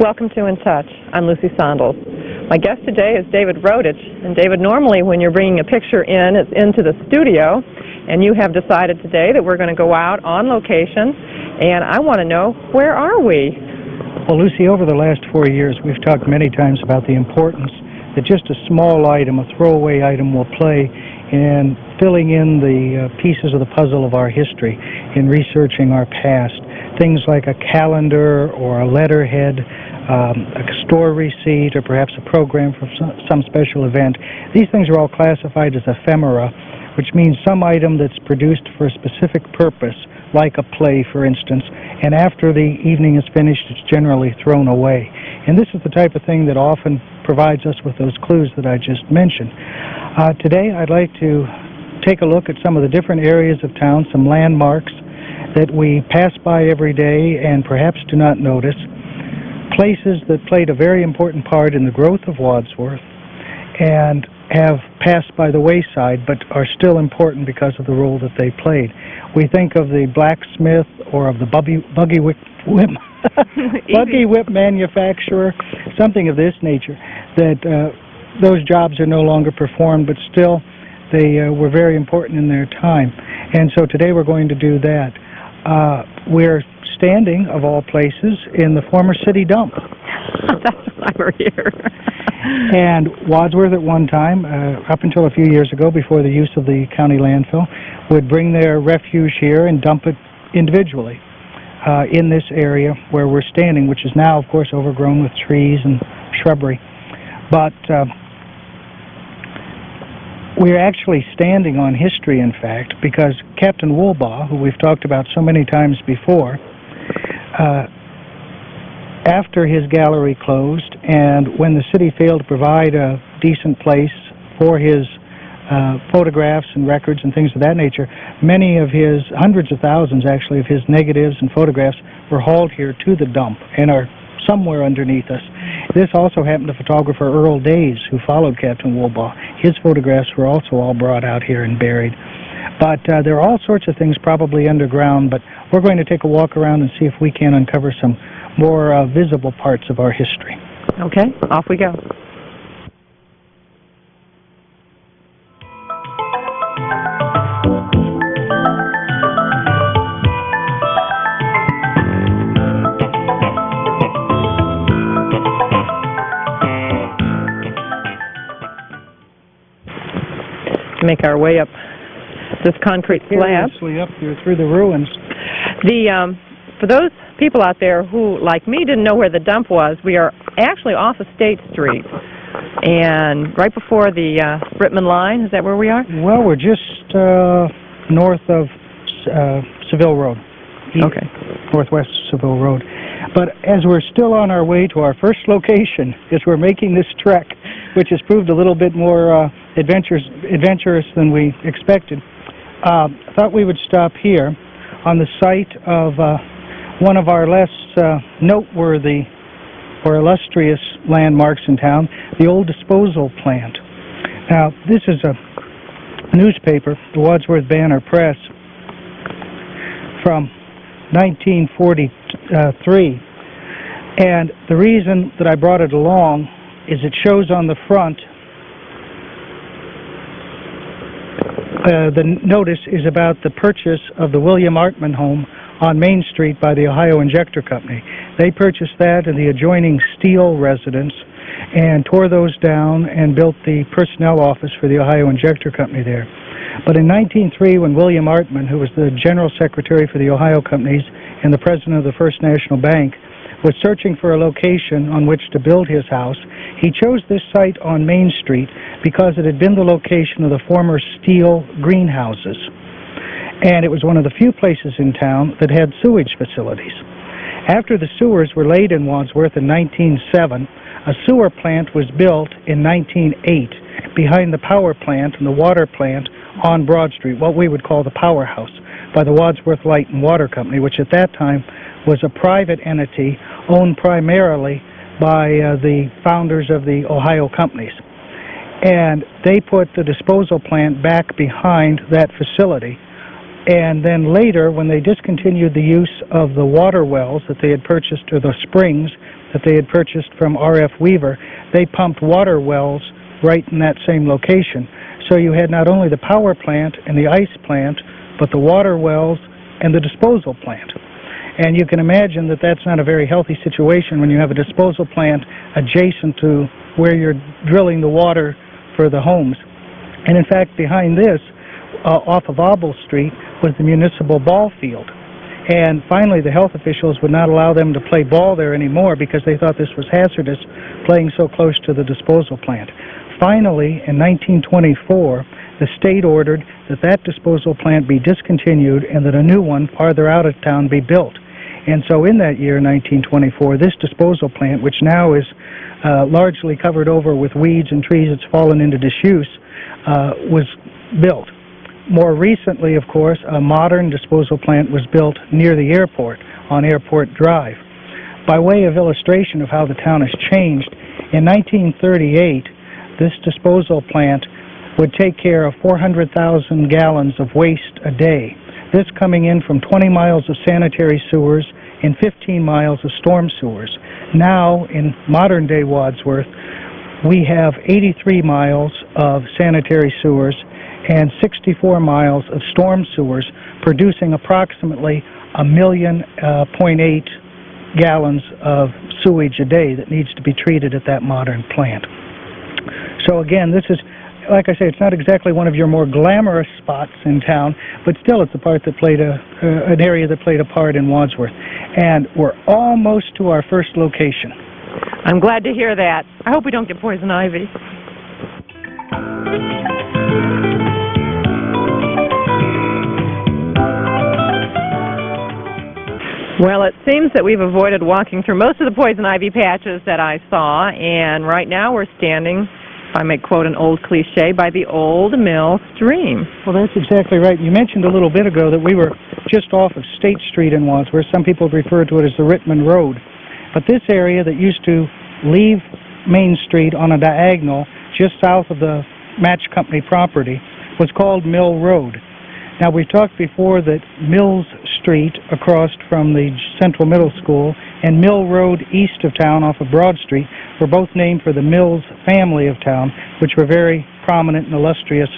Welcome to In Touch. I'm Lucy Sondels. My guest today is David Rodich. And David, normally when you're bringing a picture in, it's into the studio, and you have decided today that we're going to go out on location, and I want to know, where are we? Well, Lucy, over the last 4 years, we've talked many times about the importance that just a small item, a throwaway item, will play in filling in the pieces of the puzzle of our history, in researching our past. Things like a calendar or a letterhead, a store receipt, or perhaps a program for some special event. These things are all classified as ephemera, which means some item that's produced for a specific purpose, like a play, for instance, and after the evening is finished, it's generally thrown away. And this is the type of thing that often provides us with those clues that I just mentioned. Today, I'd like to take a look at some of the different areas of town, some landmarks that we pass by every day and perhaps do not notice, places that played a very important part in the growth of Wadsworth and have passed by the wayside but are still important because of the role that they played. We think of the blacksmith or of the buggy whip manufacturer, something of this nature, that those jobs are no longer performed, but still they were very important in their time. And so today we're going to do that. We're standing, of all places, in the former city dump. That's why we're here. And Wadsworth at one time, up until a few years ago, before the use of the county landfill, would bring their refuse here and dump it individually in this area where we're standing, which is now, of course, overgrown with trees and shrubbery. But we're actually standing on history, in fact, because Captain Woolbaugh, who we've talked about so many times before, after his gallery closed and when the city failed to provide a decent place for his photographs and records and things of that nature, many of his, hundreds of thousands actually, of his negatives and photographs were hauled here to the dump and are somewhere underneath us. This also happened to photographer Earl Days, who followed Captain Woolbaugh. His photographs were also all brought out here and buried. But there are all sorts of things probably underground, but we're going to take a walk around and see if we can uncover some more visible parts of our history. Okay, off we go. Make our way up this concrete slab. Up here through the ruins. For those people out there who, like me, didn't know where the dump was, we are actually off of State Street and right before the Brittman line. Is that where we are? Well, we're just north of Seville Road. Okay. Northwest Seville Road. But as we're still on our way to our first location, as we're making this trek, which has proved a little bit more adventurous than we expected, I thought we would stop here on the site of one of our less noteworthy or illustrious landmarks in town, the old disposal plant. Now, this is a newspaper, the Wadsworth Banner Press, from 1943, and the reason that I brought it along is it shows on the front the notice is about the purchase of the William Artman home on Main Street by the Ohio Injector Company. They purchased that and the adjoining Steel residence and tore those down and built the personnel office for the Ohio Injector Company there. But in 1903, when William Artman, who was the General Secretary for the Ohio Companies and the President of the First National Bank, was searching for a location on which to build his house, he chose this site on Main Street because it had been the location of the former Steel greenhouses. And it was one of the few places in town that had sewage facilities. After the sewers were laid in Wadsworth in 1907, a sewer plant was built in 1908 behind the power plant and the water plant on Broad Street, what we would call the powerhouse, by the Wadsworth Light and Water Company, which at that time was a private entity owned primarily by the founders of the Ohio companies. And they put the disposal plant back behind that facility. And then later, when they discontinued the use of the water wells that they had purchased, or the springs that they had purchased from R.F. Weaver, they pumped water wells right in that same location. So you had not only the power plant and the ice plant, but the water wells and the disposal plant. And you can imagine that that's not a very healthy situation when you have a disposal plant adjacent to where you're drilling the water for the homes. And in fact, behind this, off of Auble Street, was the municipal ball field. And finally, the health officials would not allow them to play ball there anymore because they thought this was hazardous, playing so close to the disposal plant. Finally, in 1924, the state ordered that that disposal plant be discontinued and that a new one farther out of town be built. And so in that year, 1924, this disposal plant, which now is largely covered over with weeds and trees, it's fallen into disuse, was built. More recently, of course, a modern disposal plant was built near the airport on Airport Drive. By way of illustration of how the town has changed, in 1938, this disposal plant would take care of 400,000 gallons of waste a day. This coming in from 20 miles of sanitary sewers and 15 miles of storm sewers. Now, in modern-day Wadsworth, we have 83 miles of sanitary sewers and 64 miles of storm sewers, producing approximately 1.8 million gallons of sewage a day that needs to be treated at that modern plant. So again, this is, like I say, it's not exactly one of your more glamorous spots in town, but still it's a part that played an area that played a part in Wadsworth. And we're almost to our first location. I'm glad to hear that. I hope we don't get poison ivy. Well, it seems that we've avoided walking through most of the poison ivy patches that I saw, and right now we're standing, if I may quote an old cliche, by the old mill stream. Well, that's exactly right. You mentioned a little bit ago that we were just off of State Street in Wadsworth. Some people refer to it as the Rittman Road. But this area that used to leave Main Street on a diagonal just south of the match company property was called Mill Road. Now, we've talked before that Mills Street across from the Central Middle School and Mill Road east of town off of Broad Street were both named for the Mills family of town, which were very prominent and illustrious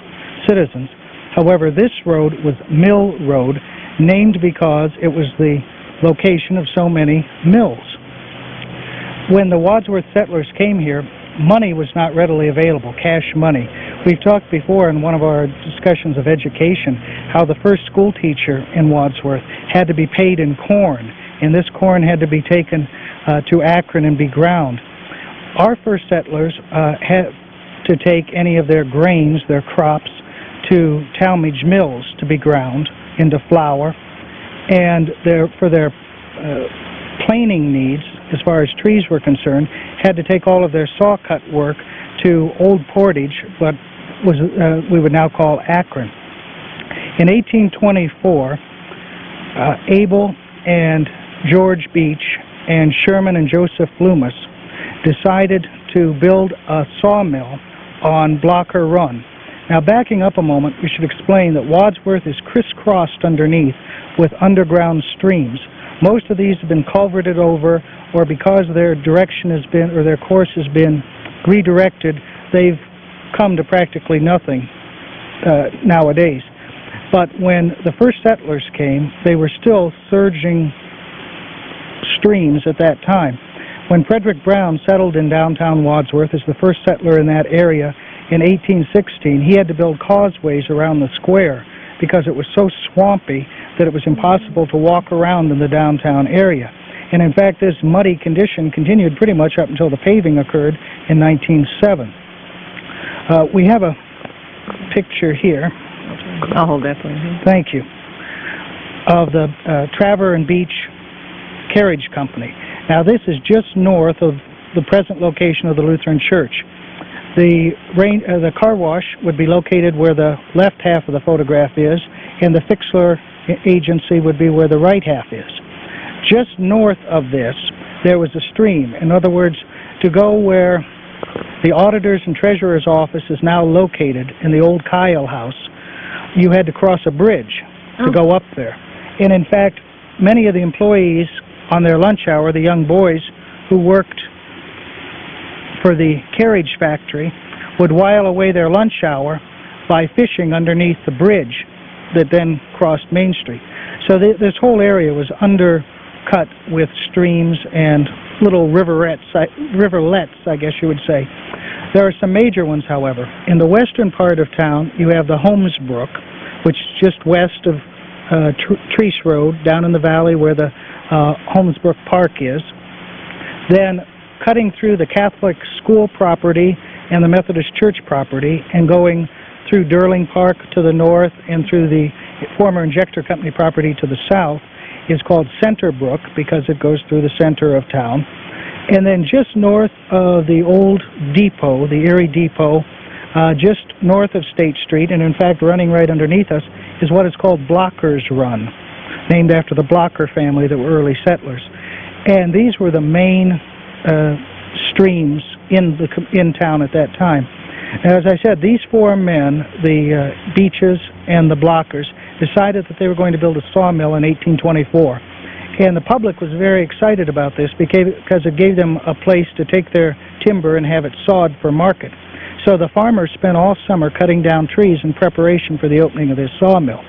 citizens. However, this road was Mill Road, named because it was the location of so many mills. When the Wadsworth settlers came here, money was not readily available, cash money. We've talked before in one of our discussions of education how the first school teacher in Wadsworth had to be paid in corn, and this corn had to be taken to Akron and be ground. Our first settlers had to take any of their grains, their crops, to Talmadge mills to be ground into flour, and for their planing needs, as far as trees were concerned, had to take all of their saw cut work to Old Portage, what was we would now call Akron. In 1824, Abel and George Beach and Sherman and Joseph Loomis decided to build a sawmill on Blocker Run. Now, backing up a moment, we should explain that Wadsworth is crisscrossed underneath with underground streams. Most of these have been culverted over, or because their direction has been, or their course has been redirected, they've come to practically nothing nowadays. But when the first settlers came, they were still surging streams at that time. When Frederick Brown settled in downtown Wadsworth as the first settler in that area in 1816, he had to build causeways around the square because it was so swampy that it was impossible to walk around in the downtown area. And in fact, this muddy condition continued pretty much up until the paving occurred in 1907. We have a picture here. I'll hold that for you. Thank you. Of the Traver and Beach Carriage Company. Now, this is just north of the present location of the Lutheran Church. The car wash would be located where the left half of the photograph is, and the Fixler agency would be where the right half is. Just north of this, there was a stream. In other words, to go where the auditor's and treasurer's office is now located in the old Kyle house, you had to cross a bridge to go up there. And in fact, many of the employees on their lunch hour, the young boys who worked for the carriage factory would while away their lunch hour by fishing underneath the bridge that then crossed Main Street. So this whole area was undercut with streams and little riverlets, I guess you would say. There are some major ones, however. In the western part of town, you have the Holmes Brook, which is just west of Treese Road, down in the valley where the Holmes Brook Park is. Then cutting through the Catholic school property and the Methodist church property and going through Durling Park to the north and through the former injector company property to the south is called Center Brook because it goes through the center of town. And then just north of the old depot, the Erie Depot, just north of State Street, and in fact running right underneath us, is what is called Blocker's Run, named after the Blocker family that were early settlers. And these were the main streams in town at that time. As I said, these four men, the Beaches and the Blockers, decided that they were going to build a sawmill in 1824. And the public was very excited about this because it gave them a place to take their timber and have it sawed for market. So the farmers spent all summer cutting down trees in preparation for the opening of this sawmill.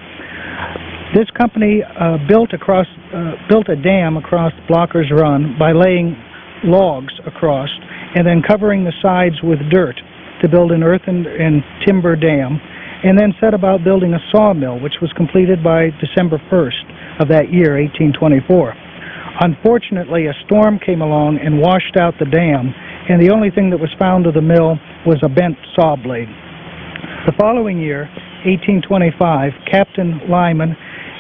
This company built a dam across Blocker's Run by laying logs across and then covering the sides with dirt to build an earthen and timber dam, and then set about building a sawmill, which was completed by December 1st of that year, 1824. Unfortunately, a storm came along and washed out the dam, and the only thing that was found of the mill was a bent saw blade. The following year, 1825, Captain Lyman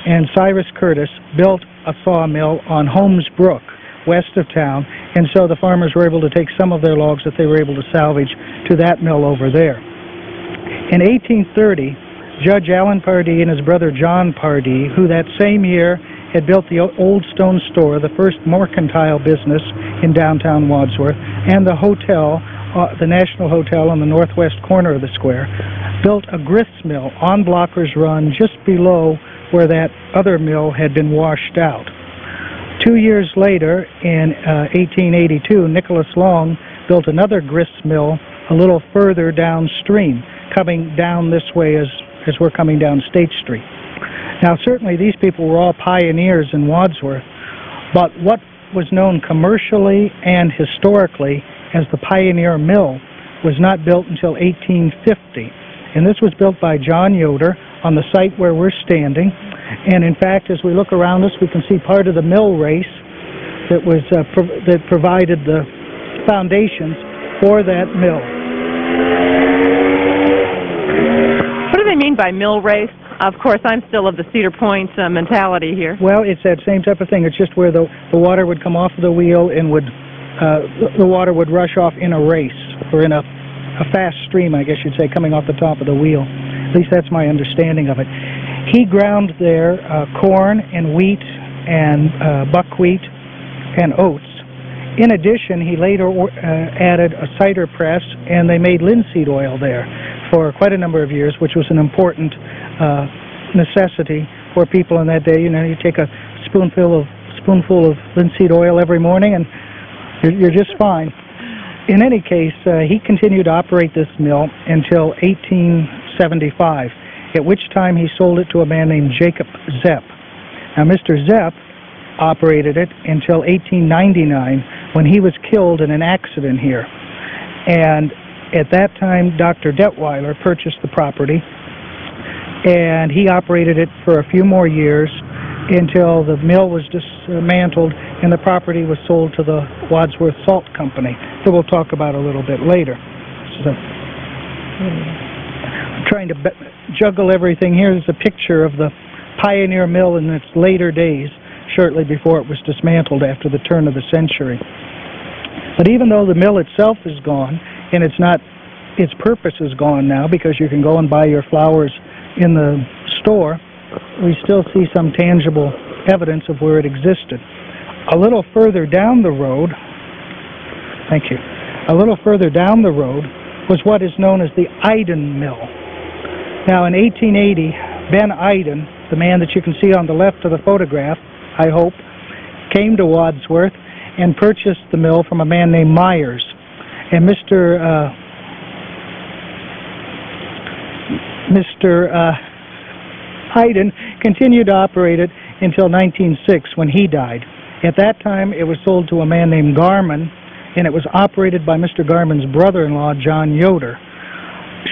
and Cyrus Curtis built a sawmill on Holmes Brook, west of town, and so the farmers were able to take some of their logs that they were able to salvage to that mill over there. In 1830, Judge Allen Pardee and his brother John Pardee, who that same year had built the Old Stone Store, the first mercantile business in downtown Wadsworth, and the hotel, the National Hotel on the northwest corner of the square, built a grist mill on Blocker's Run just below where that other mill had been washed out. 2 years later, in 1882, Nicholas Long built another grist mill a little further downstream, coming down this way as we're coming down State Street. Now, certainly these people were all pioneers in Wadsworth, but what was known commercially and historically as the Pioneer Mill was not built until 1850. And this was built by John Yoder on the site where we're standing. And in fact, as we look around us, we can see part of the mill race that was that provided the foundations for that mill. What do they mean by mill race? Of course, I'm still of the Cedar Point mentality here. Well, it's that same type of thing. It's just where the water would come off of the wheel and the water would rush off in a race, or in a fast stream, I guess you'd say, coming off the top of the wheel. At least that's my understanding of it. He ground there corn and wheat and buckwheat and oats. In addition, he later added a cider press, and they made linseed oil there for quite a number of years, which was an important necessity for people in that day. You know, you take a spoonful of linseed oil every morning, and you're just fine. In any case, he continued to operate this mill until 1875, at which time he sold it to a man named Jacob Zepp. Now, Mr. Zepp operated it until 1899, when he was killed in an accident here. And at that time, Dr. Detweiler purchased the property, and he operated it for a few more years until the mill was dismantled and the property was sold to the Wadsworth Salt Company, that we'll talk about a little bit later. So, I'm trying to juggle everything. Here's a picture of the Pioneer Mill in its later days, shortly before it was dismantled after the turn of the century. But even though the mill itself is gone, and its purpose is gone now because you can go and buy your flowers in the store, we still see some tangible evidence of where it existed. A little further down the road, thank you, a little further down the road was what is known as the Iden Mill. Now, in 1880, Ben Iden, the man that you can see on the left of the photograph, I hope, came to Wadsworth, and purchased the mill from a man named Myers. And Mr. Hayden continued to operate it until 1906 when he died. At that time, it was sold to a man named Garman, and it was operated by Mr. Garman's brother-in-law, John Yoder.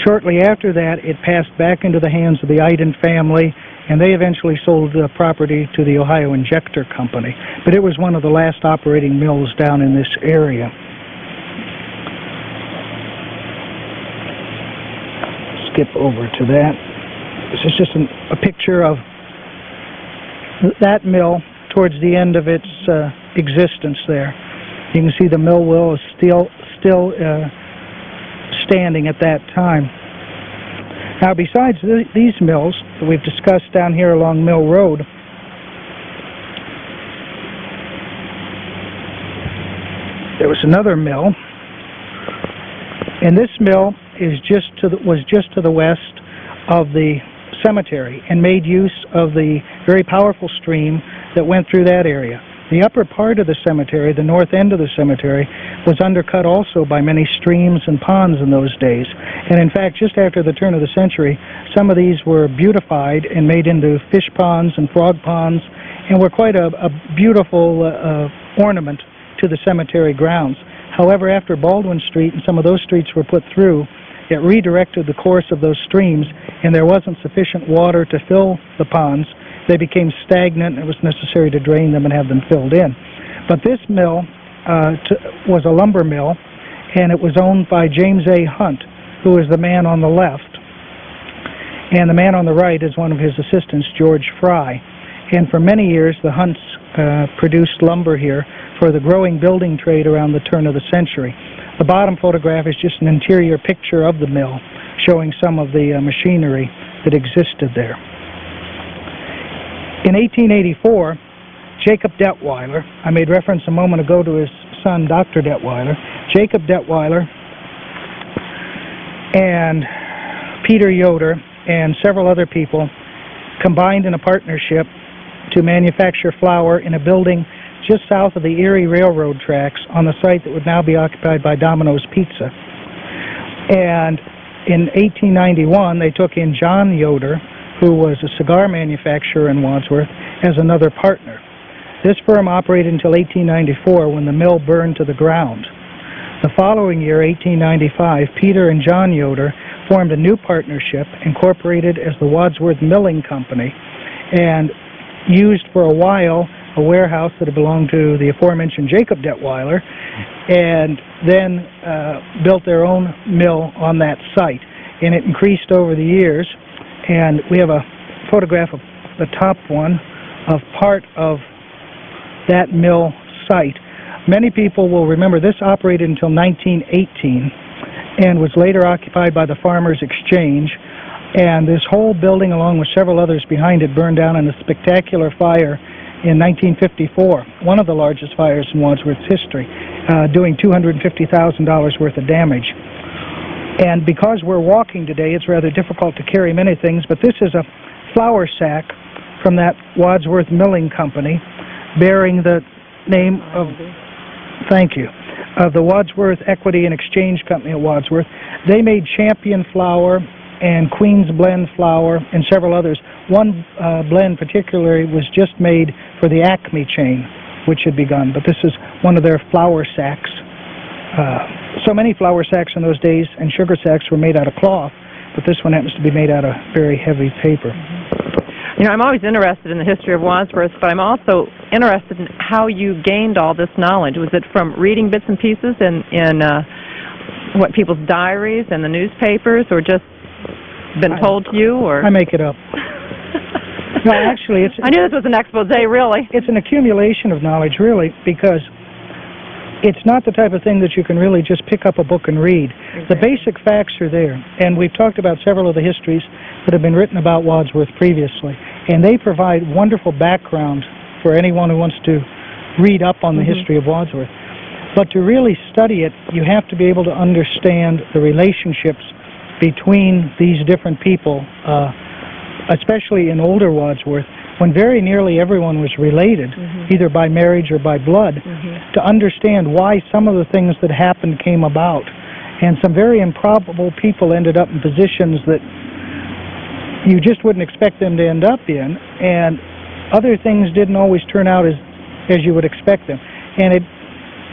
Shortly after that, it passed back into the hands of the Iden family, and they eventually sold the property to the Ohio Injector Company. But it was one of the last operating mills down in this area. Skip over to that. This is just a picture of that mill towards the end of its existence there. You can see the mill wheel is still standing at that time. Now, besides these mills that we've discussed down here along Mill Road, there was another mill, and this mill was just to the west of the cemetery and made use of the very powerful stream that went through that area. The upper part of the cemetery, the north end of the cemetery, was undercut also by many streams and ponds in those days. And in fact, just after the turn of the century, some of these were beautified and made into fish ponds and frog ponds, and were quite a beautiful ornament to the cemetery grounds. However, after Baldwin Street and some of those streets were put through, it redirected the course of those streams, and there wasn't sufficient water to fill the ponds. They became stagnant, and it was necessary to drain them and have them filled in. But this mill was a lumber mill, and it was owned by James A. Hunt, who is the man on the left. And the man on the right is one of his assistants, George Fry. And for many years, the Hunts produced lumber here for the growing building trade around the turn of the century. The bottom photograph is just an interior picture of the mill, showing some of the machinery that existed there. In 1884, Jacob Detweiler, I made reference a moment ago to his son, Dr. Detweiler, Jacob Detweiler and Peter Yoder and several other people combined in a partnership to manufacture flour in a building just south of the Erie Railroad tracks on the site that would now be occupied by Domino's Pizza. And in 1891, they took in John Yoder, who was a cigar manufacturer in Wadsworth, as another partner. This firm operated until 1894, when the mill burned to the ground. The following year, 1895, Peter and John Yoder formed a new partnership, incorporated as the Wadsworth Milling Company, and used for a while a warehouse that had belonged to the aforementioned Jacob Detweiler, and then built their own mill on that site. And it increased over the years, and we have a photograph of the top one of part of that mill site. Many people will remember this operated until 1918 and was later occupied by the Farmers Exchange, and this whole building, along with several others behind it, burned down in a spectacular fire in 1954, one of the largest fires in Wadsworth's history, doing $250,000 worth of damage. And because we're walking today, it's rather difficult to carry many things, but this is a flour sack from that Wadsworth Milling Company, bearing the name of, thank you, of the Wadsworth Equity and Exchange Company at Wadsworth. They made Champion flour and Queen's Blend flour and several others. One blend particularly was just made for the Acme chain, which had begun, but this is one of their flour sacks. So many flour sacks in those days and sugar sacks were made out of cloth, but this one happens to be made out of very heavy paper. You know, I'm always interested in the history of Wadsworth, but I'm also interested in how you gained all this knowledge. Was it from reading bits and pieces in what, people's diaries and the newspapers, or just been told to you? Or I make it up. No, actually, I knew this was an expose, really. It's an accumulation of knowledge, really, because it's not the type of thing that you can really just pick up a book and read. Exactly. The basic facts are there, and we've talked about several of the histories that have been written about Wadsworth previously, and they provide wonderful background for anyone who wants to read up on the history of Wadsworth. But to really study it, you have to be able to understand the relationships between these different people, especially in older Wadsworth, when very nearly everyone was related, either by marriage or by blood, to understand why some of the things that happened came about. And some very improbable people ended up in positions that you just wouldn't expect them to end up in, and other things didn't always turn out as you would expect them. And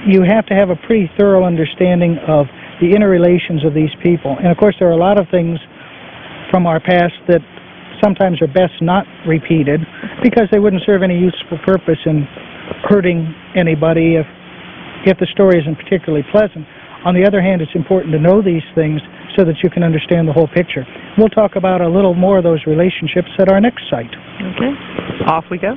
you have to have a pretty thorough understanding of the interrelations of these people. And of course there are a lot of things from our past that sometimes are best not repeated because they wouldn't serve any useful purpose in hurting anybody if the story isn't particularly pleasant. On the other hand, it's important to know these things so that you can understand the whole picture. We'll talk about a little more of those relationships at our next site. Okay, off we go.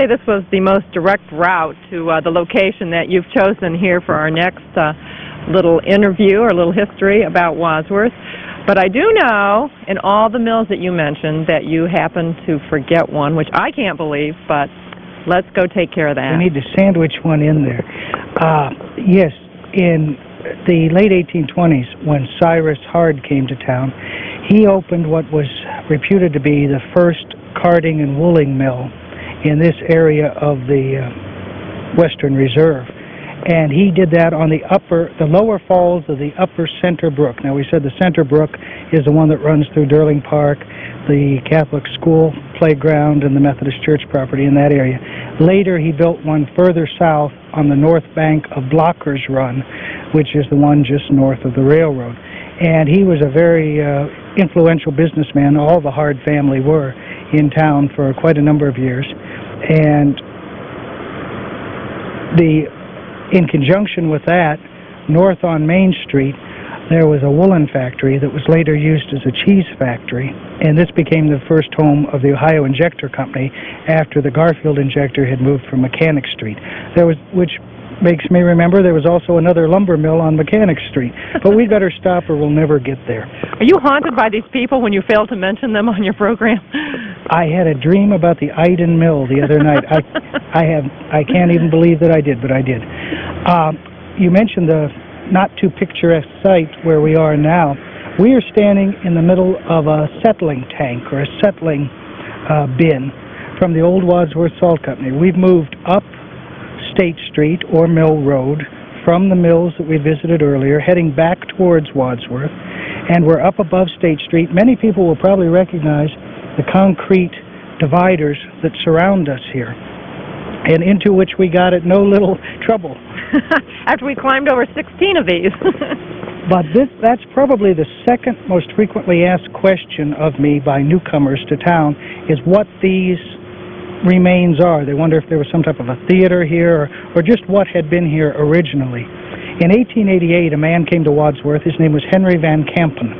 This was the most direct route to the location that you've chosen here for our next little interview or little history about Wadsworth. But I do know in all the mills that you mentioned that you happen to forget one, which I can't believe, but let's go take care of that. We need to sandwich one in there. Yes, in the late 1820s when Cyrus Hard came to town, he opened what was reputed to be the first carding and wooling mill in this area of the Western Reserve. And he did that on the lower falls of the upper Center Brook. Now we said the Center Brook is the one that runs through Durling Park, the Catholic school playground, and the Methodist church property in that area. Later he built one further south on the north bank of Blocker's Run, which is the one just north of the railroad. And he was a very influential businessman. All the Hard family were in town for quite a number of years. And in conjunction with that, north on Main Street, there was a woolen factory that was later used as a cheese factory, and this became the first home of the Ohio Injector Company after the Garfield Injector had moved from Mechanic Street. Which makes me remember there was also another lumber mill on Mechanic Street, but we'd better stop or we'll never get there. Are you haunted by these people when you fail to mention them on your program? I had a dream about the Iden Mill the other night. I can't even believe that I did, but I did. You mentioned the not too picturesque site where we are now. We are standing in the middle of a settling tank or a settling bin from the old Wadsworth Salt Company. We've moved up State Street or Mill Road from the mills that we visited earlier, heading back towards Wadsworth, and we're up above State Street. Many people will probably recognize the concrete dividers that surround us here, and into which we got at no little trouble. After we climbed over 16 of these. But that's probably the second most frequently asked question of me by newcomers to town, is what these remains are. They wonder if there was some type of a theater here or just what had been here originally. In 1888, a man came to Wadsworth. His name was Henry Van Kampen,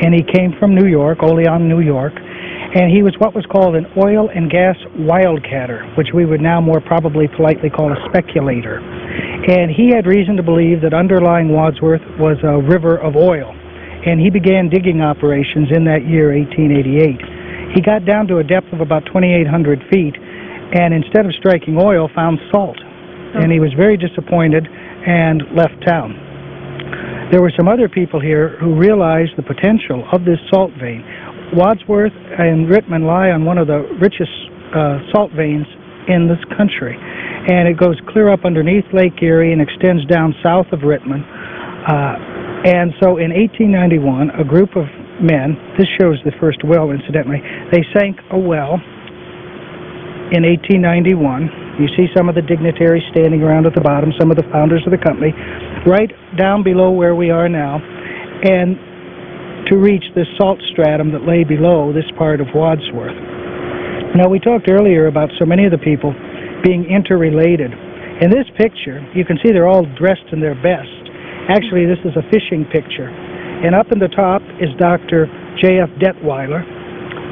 and he came from New York, Olean, New York, and he was what was called an oil and gas wildcatter, which we would now more probably politely call a speculator. And he had reason to believe that underlying Wadsworth was a river of oil, and he began digging operations in that year, 1888. He got down to a depth of about 2,800 feet, and instead of striking oil, found salt. And he was very disappointed and left town. There were some other people here who realized the potential of this salt vein. Wadsworth and Rittman lie on one of the richest salt veins in this country, and it goes clear up underneath Lake Erie and extends down south of Rittman. And so in 1891, a group of men, this shows the first well, incidentally, they sank a well in 1891. You see some of the dignitaries standing around at the bottom, some of the founders of the company, right down below where we are now, and to reach this salt stratum that lay below this part of Wadsworth. Now, we talked earlier about so many of the people being interrelated. In this picture, you can see they're all dressed in their best. Actually, this is a fishing picture. And up in the top is Dr. J.F. Detweiler,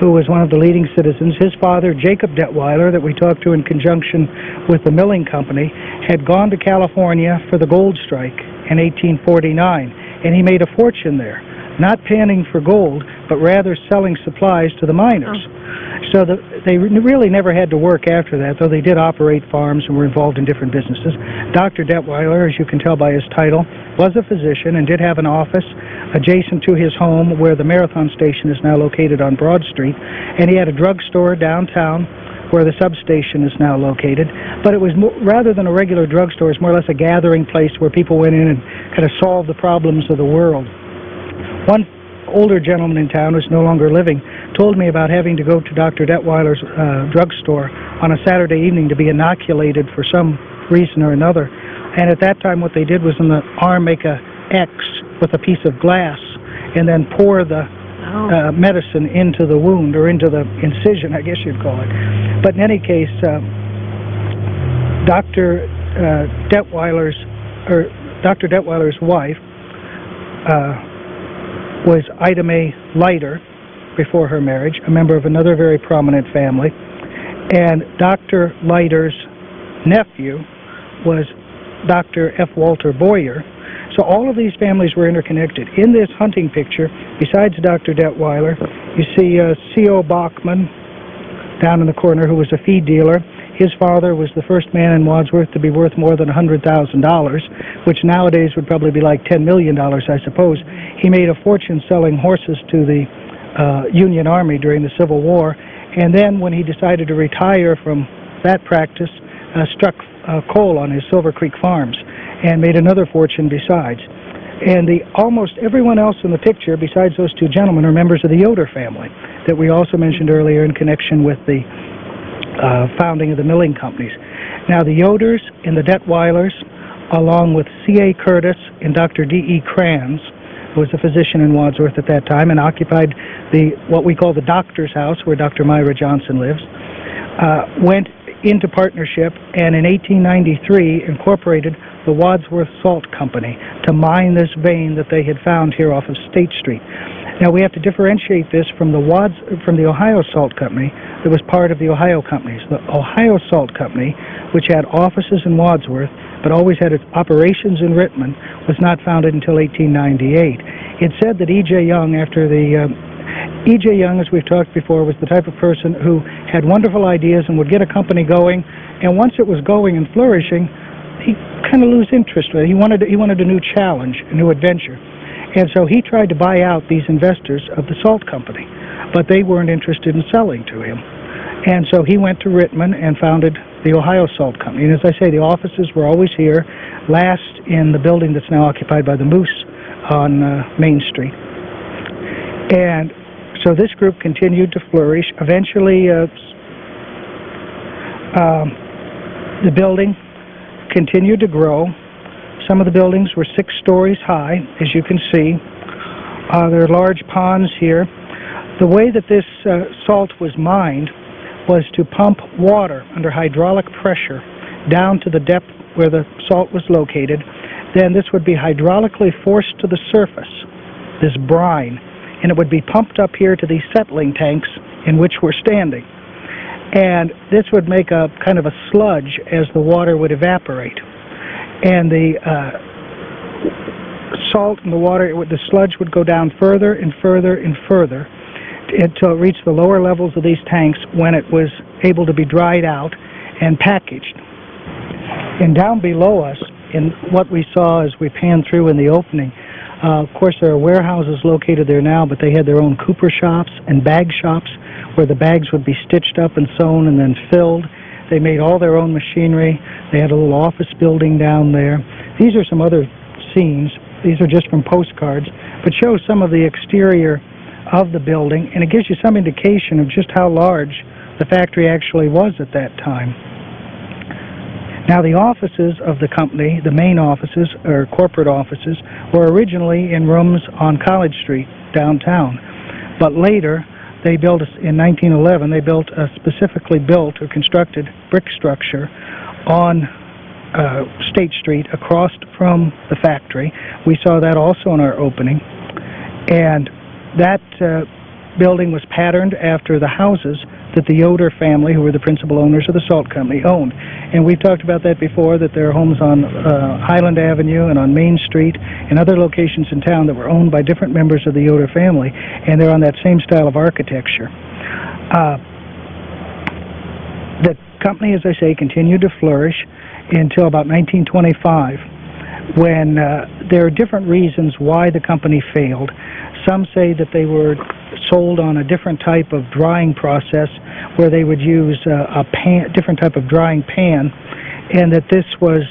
who was one of the leading citizens. His father, Jacob Detweiler, that we talked to in conjunction with the milling company, had gone to California for the gold strike in 1849, and he made a fortune there, not panning for gold, but rather selling supplies to the miners. So they really never had to work after that, though they did operate farms and were involved in different businesses. Dr. Detweiler, as you can tell by his title, was a physician and did have an office adjacent to his home where the Marathon Station is now located on Broad Street, and he had a drugstore downtown where the substation is now located. But it was rather than a regular drugstore, it's more or less a gathering place where people went in and kind of solved the problems of the world. One older gentleman in town who's no longer living told me about having to go to Dr. Detweiler's drugstore on a Saturday evening to be inoculated for some reason or another. And at that time what they did was in the arm make a X with a piece of glass and then pour the medicine into the wound, or into the incision, I guess you'd call it. But in any case, Dr. Detweiler's wife was Ida Mae Leiter before her marriage, a member of another very prominent family, and Dr. Leiter's nephew was Dr. F. Walter Boyer. So all of these families were interconnected. In this hunting picture, besides Dr. Detweiler, you see C.O. Bachman down in the corner, who was a feed dealer. His father was the first man in Wadsworth to be worth more than $100,000, which nowadays would probably be like $10 million, I suppose. He made a fortune selling horses to the Union Army during the Civil War, and then when he decided to retire from that practice, struck coal on his Silver Creek farms and made another fortune besides. And almost everyone else in the picture, besides those two gentlemen, are members of the Yoder family that we also mentioned earlier in connection with the founding of the milling companies. Now, the Yoders and the Detweilers, along with C.A. Curtis and Dr. D.E. Kranz, who was a physician in Wadsworth at that time and occupied what we call the doctor's house, where Dr. Myra Johnson lives, went into partnership and in 1893 incorporated the Wadsworth Salt Company to mine this vein that they had found here off of State Street. Now, we have to differentiate this from the Ohio Salt Company that was part of the Ohio companies. The Ohio Salt Company, which had offices in Wadsworth but always had its operations in Rittman, was not founded until 1898. It said that E.J. Young, E.J. Young, as we've talked before, was the type of person who had wonderful ideas and would get a company going, and once it was going and flourishing, he kind of lose interest with it. He wanted a new challenge, a new adventure. And so he tried to buy out these investors of the salt company, but they weren't interested in selling to him. And so he went to Rittman and founded the Ohio Salt Company. And as I say, the offices were always here, last in the building that's now occupied by the Moose on Main Street. And so this group continued to flourish. Eventually, the building continued to grow. Some of the buildings were 6 stories high, as you can see. There are large ponds here. The way that this salt was mined was to pump water under hydraulic pressure down to the depth where the salt was located. Then this would be hydraulically forced to the surface, this brine, and it would be pumped up here to these settling tanks in which we're standing. And this would make a kind of a sludge as the water would evaporate. And the salt and the water, the sludge would go down further and further and further until it reached the lower levels of these tanks, when it was able to be dried out and packaged. And down below us, in what we saw as we panned through in the opening, of course there are warehouses located there now, but they had their own cooper shops and bag shops where the bags would be stitched up and sewn and then filled. They made all their own machinery. They had a little office building down there. These are some other scenes. These are just from postcards, but show some of the exterior of the building, and it gives you some indication of just how large the factory actually was at that time. Now, the offices of the company, the main offices, or corporate offices, were originally in rooms on College Street, downtown. But later, they built, in 1911, they built a specifically built or constructed brick structure on State Street across from the factory. We saw that also in our opening. And that building was patterned after the houses that the Yoder family, who were the principal owners of the salt company, owned. And we've talked about that before, that there are homes on Highland Avenue and on Main Street and other locations in town that were owned by different members of the Yoder family, and they're on that same style of architecture. The company, as I say, continued to flourish until about 1925, when there are different reasons why the company failed. Some say that they were sold on a different type of drying process, where they would use a different type of drying pan, and that this was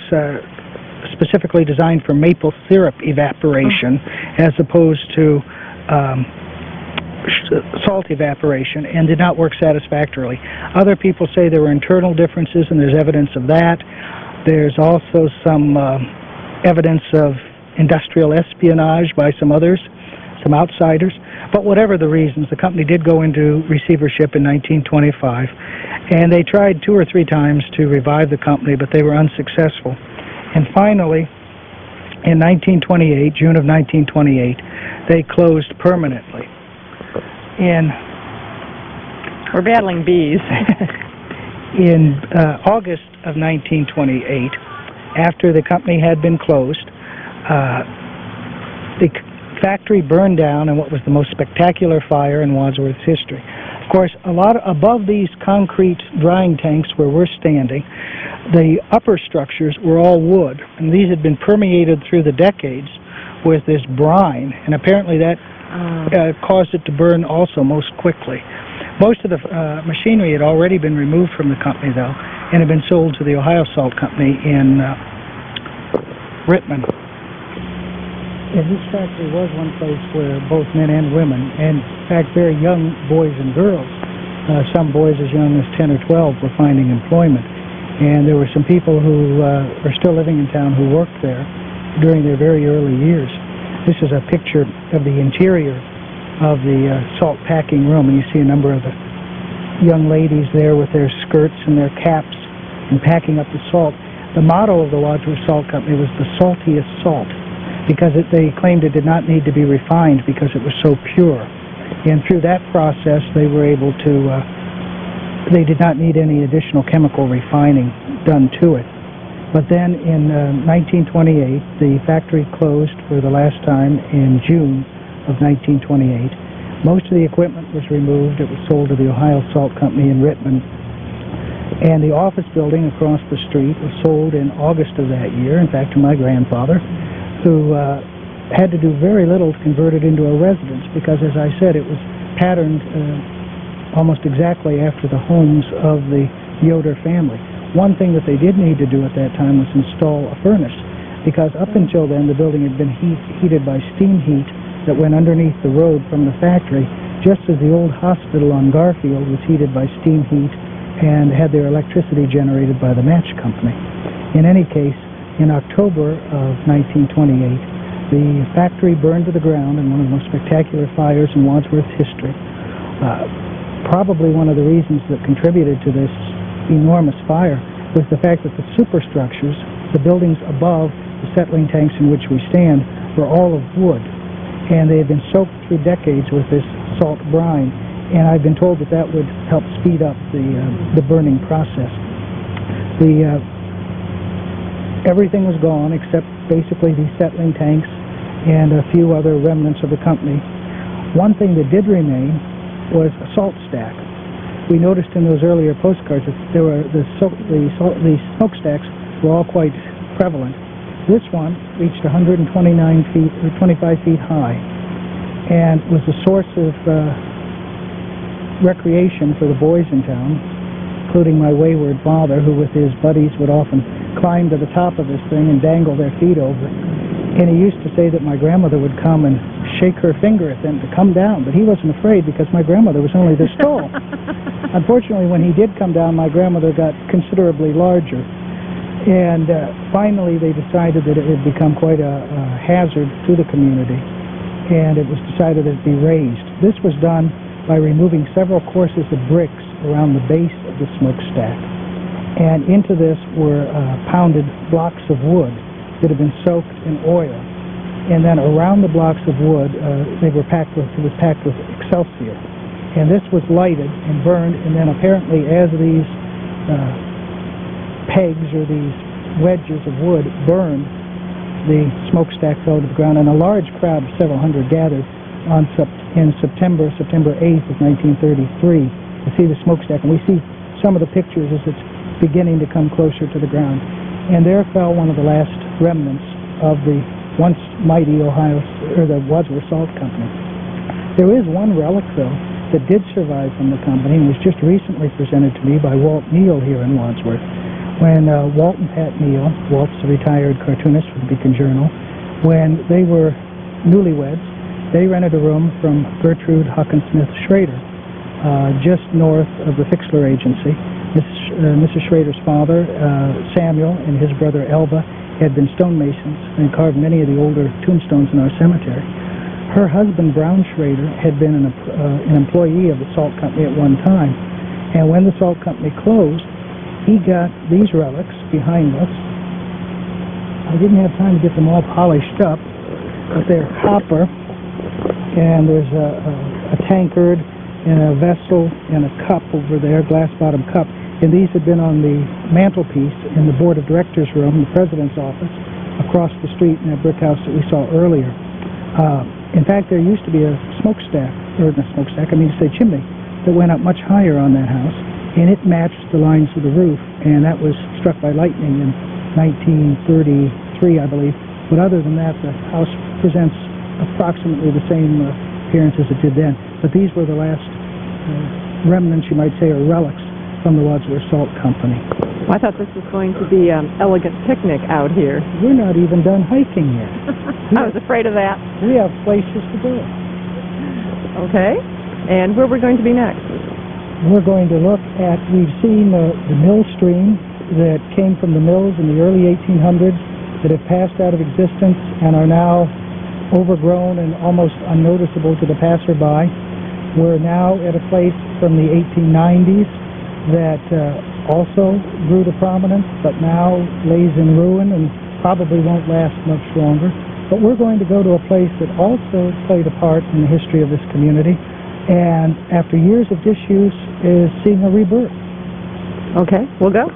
specifically designed for maple syrup evaporation as opposed to salt evaporation, and did not work satisfactorily. Other people say there were internal differences, and there's evidence of that. There's also some evidence of industrial espionage by some others, some outsiders. But whatever the reasons, the company did go into receivership in 1925, and they tried 2 or 3 times to revive the company, but they were unsuccessful. And finally, in 1928, June of 1928, they closed permanently. We're battling bees. In August of 1928, after the company had been closed, the factory burned down in what was the most spectacular fire in Wadsworth's history. Of course, a lot above these concrete drying tanks where we're standing, the upper structures were all wood, and these had been permeated through the decades with this brine, and apparently that caused it to burn also most quickly. Most of the machinery had already been removed from the company, though, and had been sold to the Ohio Salt Company in Richmond. And this factory was one place where both men and women, and in fact very young boys and girls, some boys as young as 10 or 12, were finding employment. And there were some people who are still living in town who worked there during their very early years. This is a picture of the interior of the salt packing room, and you see a number of the young ladies there with their skirts and their caps and packing up the salt. The motto of the Wadsworth Salt Company was the saltiest salt, because they claimed it did not need to be refined because it was so pure. And through that process, they were able to, they did not need any additional chemical refining done to it. But then in 1928, the factory closed for the last time in June of 1928. Most of the equipment was removed. It was sold to the Ohio Salt Company in Richmond. And the office building across the street was sold in August of that year, in fact, to my grandfather, who had to do very little to convert it into a residence, because, as I said, it was patterned almost exactly after the homes of the Yoder family. One thing that they did need to do at that time was install a furnace, because up until then the building had been heated by steam heat that went underneath the road from the factory, just as the old hospital on Garfield was heated by steam heat and had their electricity generated by the match company. In any case, in October of 1928, the factory burned to the ground in one of the most spectacular fires in Wadsworth history. Probably one of the reasons that contributed to this enormous fire was the fact that the superstructures, the buildings above the settling tanks in which we stand, were all of wood, and they had been soaked through decades with this salt brine, and I've been told that that would help speed up the burning process. Everything was gone except basically these settling tanks and a few other remnants of the company. One thing that did remain was a salt stack. We noticed in those earlier postcards that there were the smokestacks were all quite prevalent. This one reached 129 feet or 25 feet high, and was a source of recreation for the boys in town, including my wayward father, who with his buddies would often climb to the top of this thing and dangle their feet over it. And he used to say that my grandmother would come and shake her finger at them to come down, but he wasn't afraid because my grandmother was only this tall. Unfortunately, when he did come down, my grandmother got considerably larger. And finally, they decided that it had become quite a hazard to the community, and it was decided that it be raised. This was done by removing several courses of bricks around the base of the smokestack. And into this were pounded blocks of wood that had been soaked in oil. And then around the blocks of wood, it was packed with excelsior. And this was lighted and burned, and then apparently as these pegs or these wedges of wood burned, the smokestack fell to the ground, and a large crowd of several hundred gathered in September 8th of 1933 to see the smokestack. And we see some of the pictures as it's beginning to come closer to the ground. And there fell one of the last remnants of the once mighty the Wadsworth Salt Company. There is one relic, though, that did survive from the company and was just recently presented to me by Walt Neal here in Wadsworth. When Walt and Pat Neal, Walt's a retired cartoonist for the Beacon Journal, when they were newlyweds, they rented a room from Gertrude Hawkinsmith Schrader, just north of the Fixler Agency. Mrs. Schrader's father, Samuel, and his brother Elva had been stonemasons and carved many of the older tombstones in our cemetery. Her husband, Brown Schrader, had been an employee of the salt company at one time, and when the salt company closed, he got these relics behind us. I didn't have time to get them all polished up, but they're copper, and there's a tankard and a vessel and a cup over there, glass-bottom cup. And these had been on the mantelpiece in the board of directors room, the president's office, across the street in that brick house that we saw earlier. In fact, there used to be a chimney that went up much higher on that house, and it matched the lines of the roof, and that was struck by lightning in 1933, I believe. But other than that, the house presents approximately the same appearance as it did then. But these were the last remnants, you might say, or relics from the Wadsworth Salt Company. Well, I thought this was going to be an elegant picnic out here. We're not even done hiking yet. I was afraid of that. We have places to go. Okay. And where we're going to be next? We're going to look at, we've seen the mill stream that came from the mills in the early 1800s that have passed out of existence and are now overgrown and almost unnoticeable to the passerby. We're now at a place from the 1890s that also grew to prominence, but now lays in ruin and probably won't last much longer. But we're going to go to a place that also played a part in the history of this community, and after years of disuse is seeing a rebirth. Okay, we'll go.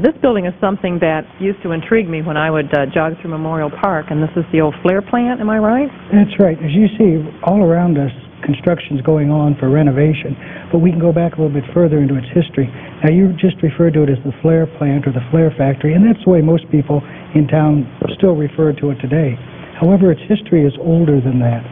This building is something that used to intrigue me when I would jog through Memorial Park, and this is the old Flair plant, am I right? That's right. As you see, all around us, construction's going on for renovation, but we can go back a little bit further into its history. Now, you just referred to it as the Flair plant or the Flair factory, and that's the way most people in town still refer to it today. However, its history is older than that.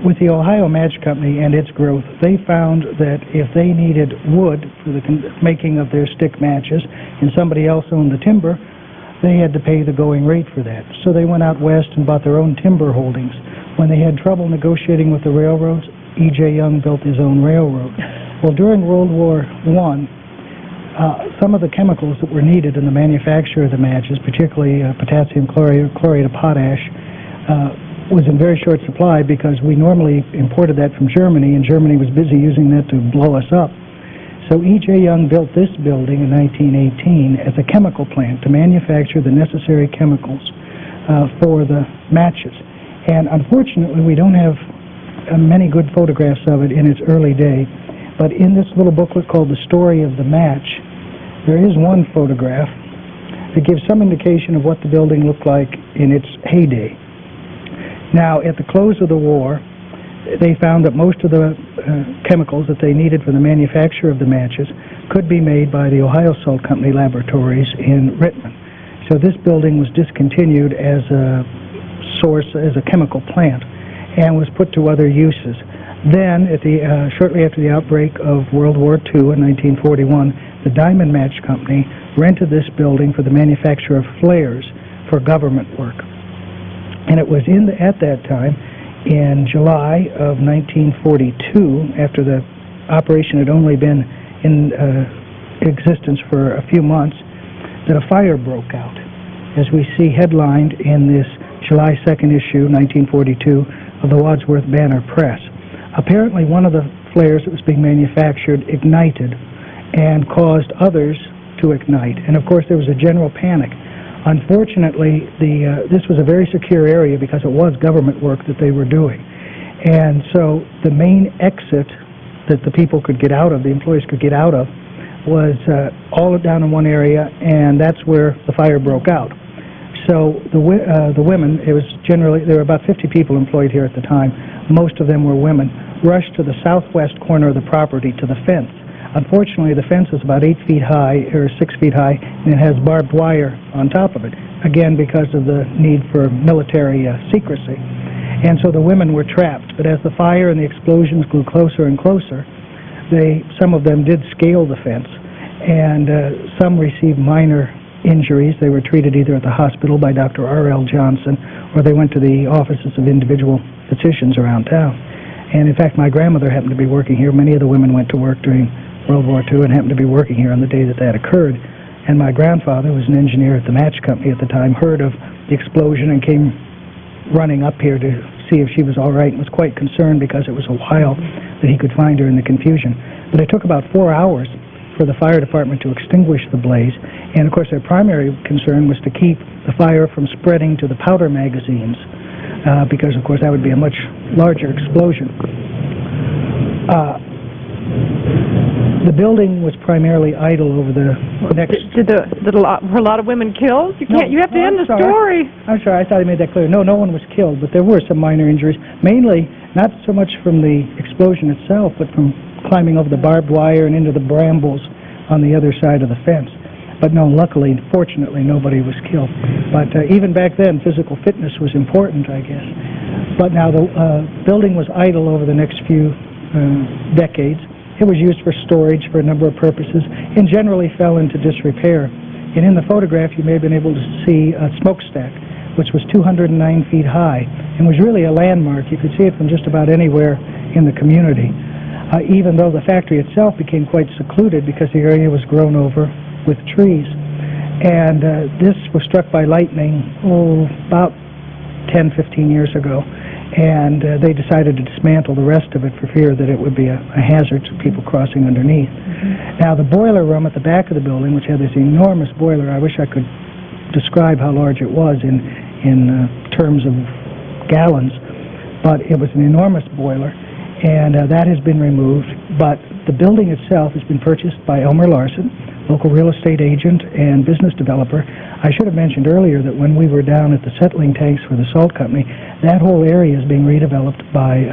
With the Ohio Match Company and its growth, they found that if they needed wood for the making of their stick matches and somebody else owned the timber, they had to pay the going rate for that. So they went out west and bought their own timber holdings. When they had trouble negotiating with the railroads, E.J. Young built his own railroad. Well, during World War I, some of the chemicals that were needed in the manufacture of the matches, particularly potassium chlorate of potash, was in very short supply because we normally imported that from Germany, and Germany was busy using that to blow us up. So E.J. Young built this building in 1918 as a chemical plant to manufacture the necessary chemicals for the matches. And unfortunately, we don't have many good photographs of it in its early day, but in this little booklet called The Story of the Match, there is one photograph that gives some indication of what the building looked like in its heyday. Now, at the close of the war, they found that most of the chemicals that they needed for the manufacture of the matches could be made by the Ohio Salt Company laboratories in Rittman. So this building was discontinued as a source, as a chemical plant, and was put to other uses. Then, shortly after the outbreak of World War II in 1941, the Diamond Match Company rented this building for the manufacture of flares for government work. And it was at that time, in July of 1942, after the operation had only been in existence for a few months, that a fire broke out, as we see headlined in this July 2nd issue, 1942, of the Wadsworth Banner Press. Apparently, one of the flares that was being manufactured ignited and caused others to ignite. And of course, there was a general panic. Unfortunately, this was a very secure area because it was government work that they were doing. And so the main exit that the people could get out of, the employees could get out of, was all down in one area, and that's where the fire broke out. So the women, there were about 50 people employed here at the time, most of them were women, rushed to the southwest corner of the property to the fence. Unfortunately, the fence is about 8 feet high, or 6 feet high, and it has barbed wire on top of it, again because of the need for military secrecy. And so the women were trapped, but as the fire and the explosions grew closer and closer, some of them did scale the fence, and some received minor injuries. They were treated either at the hospital by Dr. R.L. Johnson, or they went to the offices of individual physicians around town. And in fact, my grandmother happened to be working here. Many of the women went to work during World War II and happened to be working here on the day that occurred. And my grandfather, who was an engineer at the match company at the time, heard of the explosion and came running up here to see if she was all right, and was quite concerned because it was a while that he could find her in the confusion. But it took about 4 hours for the fire department to extinguish the blaze, and of course their primary concern was to keep the fire from spreading to the powder magazines, because of course that would be a much larger explosion. The building was primarily idle over the next... Were a lot of women killed? You have to end the story. I'm sorry, I thought I made that clear. No one was killed, but there were some minor injuries, mainly not so much from the explosion itself, but from climbing over the barbed wire and into the brambles on the other side of the fence. But no, luckily, fortunately, nobody was killed. But even back then, physical fitness was important, I guess. But now the building was idle over the next few decades. It was used for storage for a number of purposes and generally fell into disrepair. And in the photograph, you may have been able to see a smokestack, which was 209 feet high and was really a landmark. You could see it from just about anywhere in the community, even though the factory itself became quite secluded because the area was grown over with trees. And this was struck by lightning, about 10-15 years ago. And they decided to dismantle the rest of it for fear that it would be a hazard to people crossing underneath. Now, the boiler room at the back of the building, which had this enormous boiler, I wish I could describe how large it was in terms of gallons, but it was an enormous boiler, and that has been removed. But the building itself has been purchased by Elmer Larson, local real estate agent and business developer. I should have mentioned earlier that when we were down at the settling tanks for the salt company, that whole area is being redeveloped by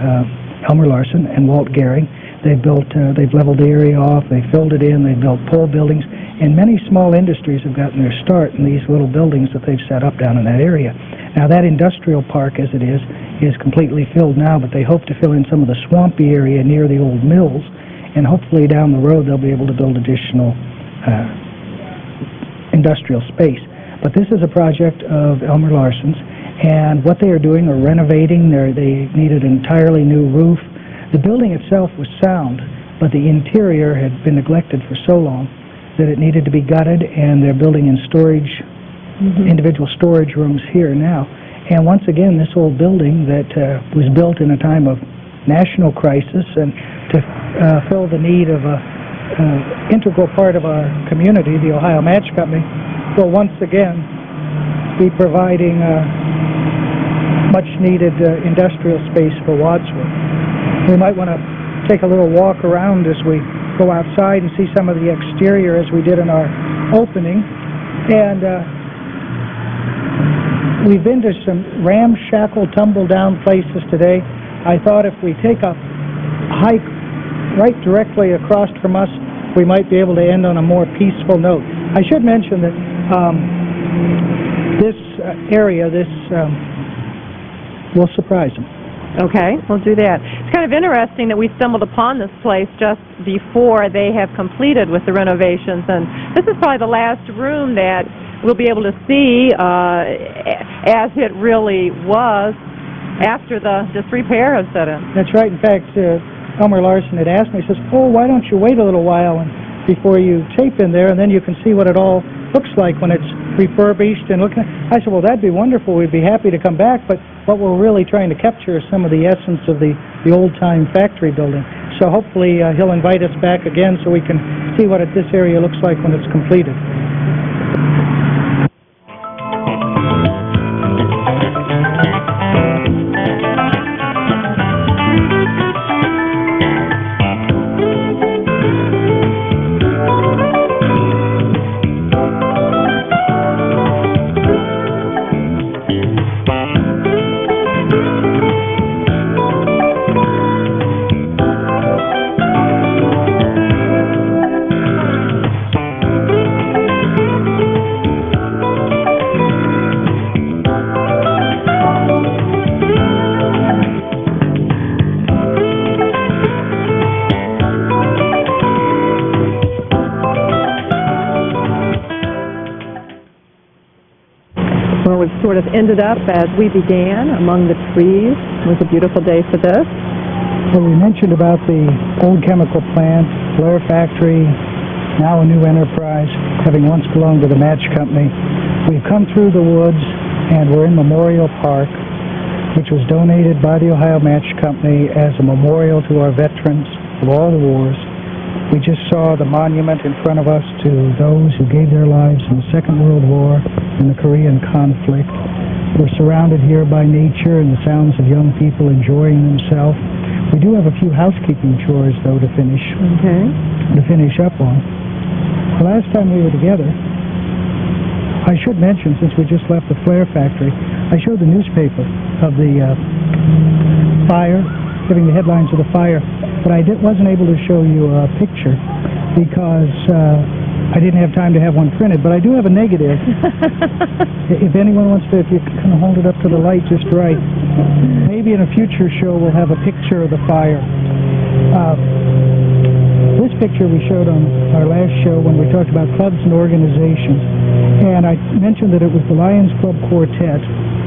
Elmer Larson and Walt Gehring. They've leveled the area off, they've filled it in, they've built pole buildings, and many small industries have gotten their start in these little buildings that they've set up down in that area. Now, that industrial park, as it is completely filled now, but they hope to fill in some of the swampy area near the old mills, and hopefully down the road they'll be able to build additional industrial space. But this is a project of Elmer Larson's, and what they are doing are renovating. They needed an entirely new roof. The building itself was sound, but the interior had been neglected for so long that it needed to be gutted, and they're building in storage, individual storage rooms here now. And once again, this old building that was built in a time of national crisis and to fill the need of a integral part of our community, the Ohio Match Company, will once again be providing much-needed industrial space for Wadsworth. We might want to take a little walk around as we go outside and see some of the exterior as we did in our opening. And we've been to some ramshackle, tumble-down places today. I thought if we take a hike right directly across from us, we might be able to end on a more peaceful note. I should mention that this area, will surprise them. Okay, we'll do that. It's kind of interesting that we stumbled upon this place just before they have completed with the renovations, and this is probably the last room that we'll be able to see as it really was after the disrepair has set in. That's right. In fact, Elmer Larson had asked me, he says, "Oh, why don't you wait a little while before you tape in there, and then you can see what it all looks like when it's refurbished and looking." I said, "Well, that'd be wonderful. We'd be happy to come back, but what we're really trying to capture is some of the essence of the old-time factory building." So hopefully he'll invite us back again so we can see what this area looks like when it's completed. Well, we've sort of ended up as we began, among the trees. It was a beautiful day for this. Well, we mentioned about the old chemical plant, Blair Factory, now a new enterprise, having once belonged to the Match Company. We've come through the woods, and we're in Memorial Park, which was donated by the Ohio Match Company as a memorial to our veterans of all the wars. We just saw the monument in front of us to those who gave their lives in the Second World War and the Korean conflict. We're surrounded here by nature and the sounds of young people enjoying themselves. We do have a few housekeeping chores, though, to finish up on. The last time we were together, I should mention, since we just left the Flair factory, I showed the newspaper of the fire, giving the headlines of the fire, but I wasn't able to show you a picture because I didn't have time to have one printed, but I do have a negative. If anyone wants to, if you can hold it up to the light just right, maybe in a future show we'll have a picture of the fire. This picture we showed on our last show when we talked about clubs and organizations, and I mentioned that it was the Lions Club Quartet,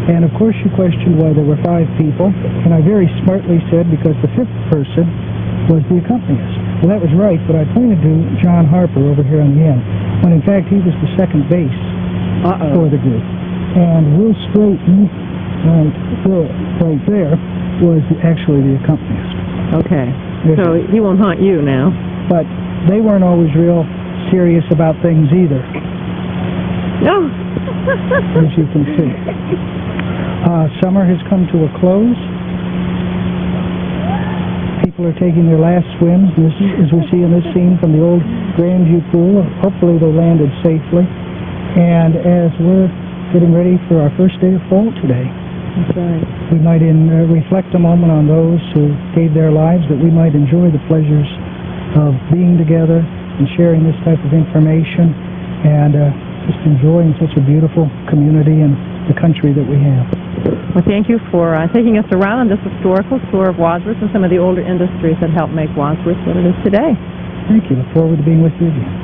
and of course you questioned why there were 5 people, and I very smartly said because the 5th person was the accompanist. Well, that was right, but I pointed to John Harper over here on the end, when in fact he was the second bass for the group. And Will Straighten, right there, was actually the accompanist. Okay, so he won't haunt you now. But they weren't always real serious about things either. No. As you can see. Summer has come to a close. People are taking their last swims, as we see in this scene from the old Grandview pool. Hopefully they landed safely. And as we're getting ready for our first day of fall today, that's right, we might reflect a moment on those who gave their lives, that we might enjoy the pleasures of being together and sharing this type of information and just enjoying such a beautiful community and the country that we have. Well, thank you for taking us around on this historical tour of Wadsworth and some of the older industries that helped make Wadsworth what it is today. Thank you. Look forward to being with you again.